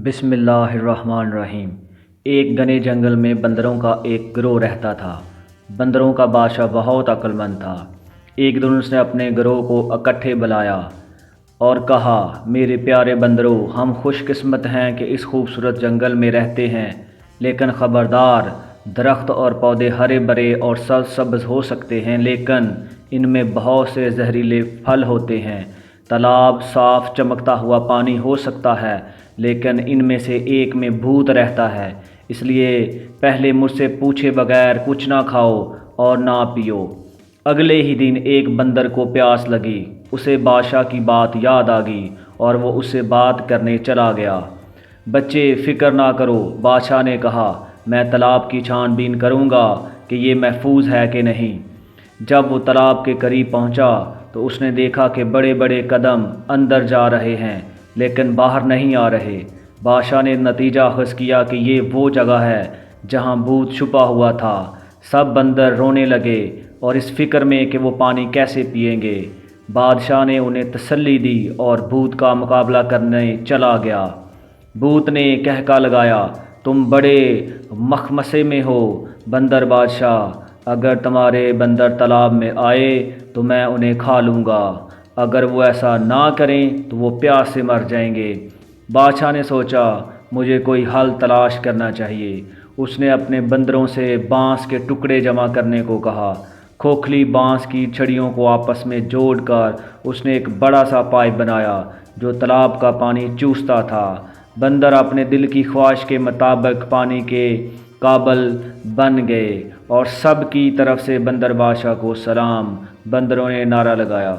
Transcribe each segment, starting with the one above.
بسم اللہ الرحمن الرحیم۔ ایک گھنے جنگل میں بندروں کا ایک گروہ رہتا تھا۔ بندروں کا بادشاہ بہت عقل مند تھا۔ ایک دن اس نے اپنے گروہ کو اکٹھے بلایا اور کہا، میرے پیارے بندروں، ہم خوش قسمت ہیں کہ اس خوبصورت جنگل میں رہتے ہیں، لیکن خبردار، درخت اور پودے ہرے بھرے اور سبز ہو سکتے ہیں، لیکن ان میں بہت سے زہریلے پھل ہوتے ہیں۔ تالاب صاف چمکتا ہوا پانی ہو سکتا ہے، لیکن ان میں سے ایک میں بھوت رہتا ہے، اس لیے پہلے مجھ سے پوچھے بغیر کچھ نہ کھاؤ اور نہ پیو۔ اگلے ہی دن ایک بندر کو پیاس لگی، اسے بادشاہ کی بات یاد آ گئی اور وہ اس سے بات کرنے چلا گیا۔ بچے، فکر نہ کرو، بادشاہ نے کہا، میں تالاب کی چھان بین کروں گا کہ یہ محفوظ ہے کہ نہیں۔ جب وہ تالاب کے قریب پہنچا تو اس نے دیکھا کہ بڑے بڑے قدم اندر جا رہے ہیں لیکن باہر نہیں آ رہے۔ بادشاہ نے نتیجہ اخذ کیا کہ یہ وہ جگہ ہے جہاں بھوت چھپا ہوا تھا۔ سب بندر رونے لگے اور اس فکر میں کہ وہ پانی کیسے پئیں گے۔ بادشاہ نے انہیں تسلی دی اور بھوت کا مقابلہ کرنے چلا گیا۔ بھوت نے کہکا لگایا، تم بڑے مخمصے میں ہو بندر بادشاہ، اگر تمہارے بندر تالاب میں آئے تو میں انہیں کھا لوں گا، اگر وہ ایسا نہ کریں تو وہ پیاس سے مر جائیں گے۔ بادشاہ نے سوچا، مجھے کوئی حل تلاش کرنا چاہیے۔ اس نے اپنے بندروں سے بانس کے ٹکڑے جمع کرنے کو کہا۔ کھوکھلی بانس کی چھڑیوں کو آپس میں جوڑ کر اس نے ایک بڑا سا پائپ بنایا جو تالاب کا پانی چوستا تھا۔ بندر اپنے دل کی خواہش کے مطابق پانی کے قابل بن گئے اور سب کی طرف سے بندر بادشاہ کو سلام۔ بندروں نے نعرہ لگایا۔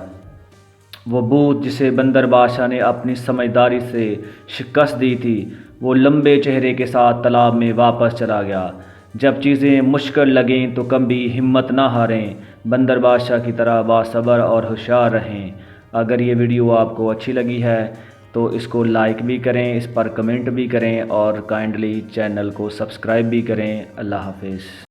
وہ بھوت جسے بندر بادشاہ نے اپنی سمجھداری سے شکست دی تھی، وہ لمبے چہرے کے ساتھ تالاب میں واپس چلا گیا۔ جب چیزیں مشکل لگیں تو کبھی ہمت نہ ہاریں، بندر بادشاہ کی طرح باصبر اور ہوشیار رہیں۔ اگر یہ ویڈیو آپ کو اچھی لگی ہے تو اس کو لائک بھی کریں، اس پر کمنٹ بھی کریں اور کائنڈلی چینل کو سبسکرائب بھی کریں۔ اللہ حافظ۔